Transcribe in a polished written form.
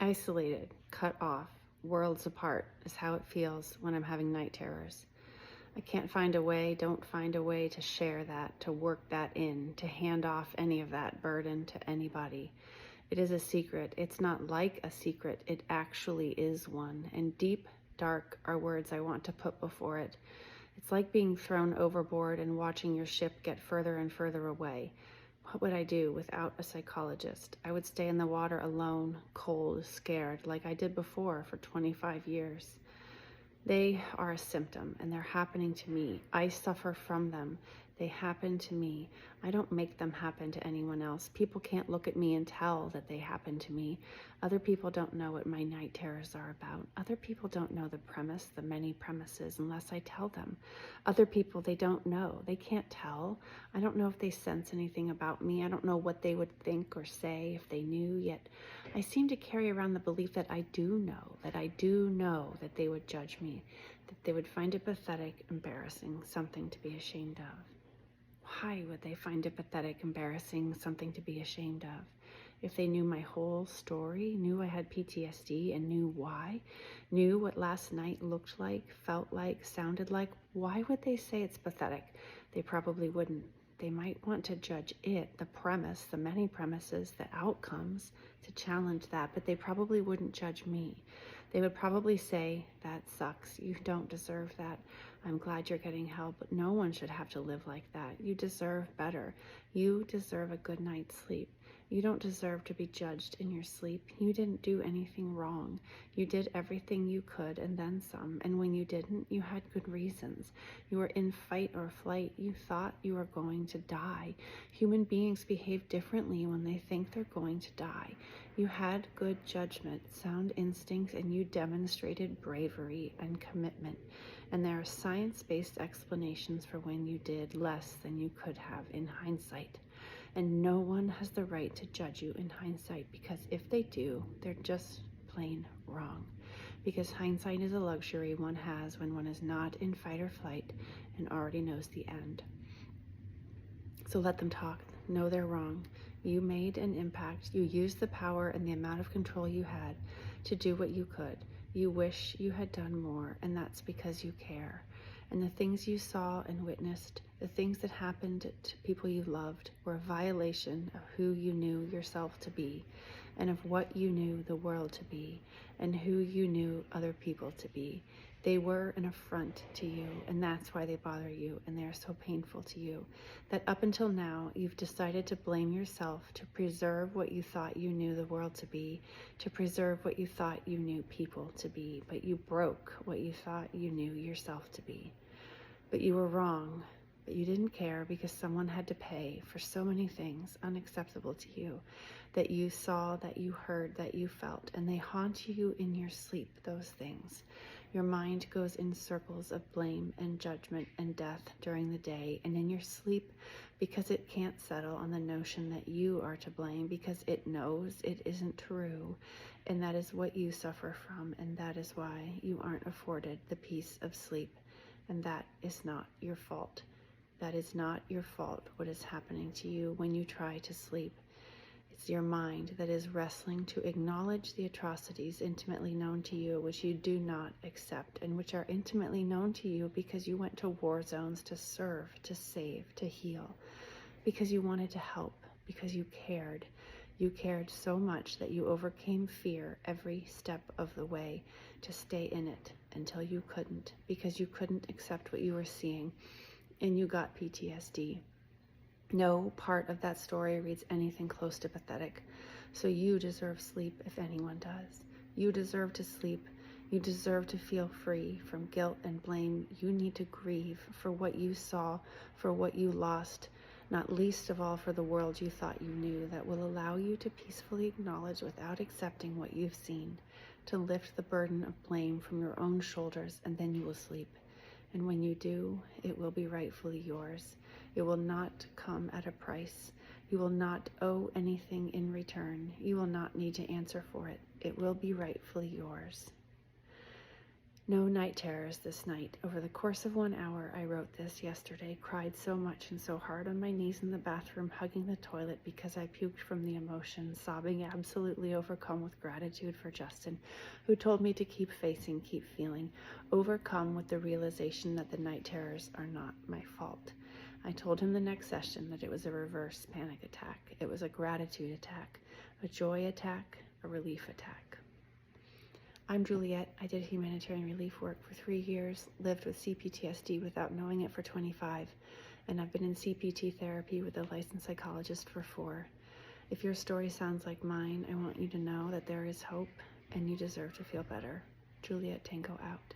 Isolated, cut off, worlds apart is how it feels when I'm having night terrors. I can't find a way, don't find a way to share that, to work that in, to hand off any of that burden to anybody. It is a secret. It's not like a secret. It actually is one. And deep, dark are words I want to put before it. It's like being thrown overboard and watching your ship get further and further away. What would I do without a psychologist? I would stay in the water alone, cold, scared, like I did before for 25 years. They are a symptom, and they're happening to me. I suffer from them. They happen to me. I don't make them happen to anyone else. People can't look at me and tell that they happen to me. Other people don't know what my night terrors are about. Other people don't know the premise, the many premises, unless I tell them. Other people, they don't know. They can't tell. I don't know if they sense anything about me. I don't know what they would think or say if they knew, yet I seem to carry around the belief that I do know that they would judge me, that they would find it pathetic, embarrassing, something to be ashamed of. Why would they find it pathetic, embarrassing, something to be ashamed of? If they knew my whole story, knew I had PTSD and knew why, knew what last night looked like, felt like, sounded like, why would they say it's pathetic? They probably wouldn't. They might want to judge it, the premise, the many premises, the outcomes, to challenge that, but they probably wouldn't judge me. They would probably say, that sucks, you don't deserve that. I'm glad you're getting help, but no one should have to live like that. You deserve better. You deserve a good night's sleep. You don't deserve to be judged in your sleep. You didn't do anything wrong. You did everything you could and then some, and when you didn't, you had good reasons. You were in fight or flight. You thought you were going to die. Human beings behave differently when they think they're going to die. You had good judgment, sound instincts, and you demonstrated bravery and commitment. And there are science-based explanations for when you did less than you could have in hindsight. And no one has the right to judge you in hindsight, because if they do, they're just plain wrong. Because hindsight is a luxury one has when one is not in fight or flight and already knows the end. So let them talk. Know they're wrong. You made an impact. You used the power and the amount of control you had to do what you could. You wish you had done more, and that's because you care. And the things you saw and witnessed, the things that happened to people you loved, were a violation of who you knew yourself to be, and of what you knew the world to be, and who you knew other people to be. They were an affront to you, and that's why they bother you, and they are so painful to you, that up until now, you've decided to blame yourself to preserve what you thought you knew the world to be, to preserve what you thought you knew people to be, but you broke what you thought you knew yourself to be. But you were wrong, but you didn't care because someone had to pay for so many things unacceptable to you, that you saw, that you heard, that you felt, and they haunt you in your sleep, those things. Your mind goes in circles of blame and judgment and death during the day and in your sleep, because it can't settle on the notion that you are to blame, because it knows it isn't true, and that is what you suffer from, and that is why you aren't afforded the peace of sleep. And that is not your fault. That is not your fault, what is happening to you when you try to sleep. It's your mind that is wrestling to acknowledge the atrocities intimately known to you, which you do not accept, and which are intimately known to you because you went to war zones to serve, to save, to heal, because you wanted to help, because you cared. You cared so much that you overcame fear every step of the way to stay in it until you couldn't, because you couldn't accept what you were seeing, and you got PTSD. No part of that story reads anything close to pathetic. So you deserve sleep if anyone does. You deserve to sleep. You deserve to feel free from guilt and blame. You need to grieve for what you saw, for what you lost, not least of all for the world you thought you knew, that will allow you to peacefully acknowledge without accepting what you've seen, to lift the burden of blame from your own shoulders, and then you will sleep. And when you do, it will be rightfully yours. It will not come at a price. You will not owe anything in return. You will not need to answer for it. It will be rightfully yours. No night terrors this night. Over the course of 1 hour, I wrote this yesterday, cried so much and so hard on my knees in the bathroom, hugging the toilet because I puked from the emotion, sobbing, absolutely overcome with gratitude for Justin, who told me to keep facing, keep feeling, overcome with the realization that the night terrors are not my fault. I told him the next session that it was a reverse panic attack. It was a gratitude attack, a joy attack, a relief attack. I'm Juliet. I did humanitarian relief work for 3 years, lived with CPTSD without knowing it for 25, and I've been in CPT therapy with a licensed psychologist for 4. If your story sounds like mine, I want you to know that there is hope and you deserve to feel better. Juliet Tango out.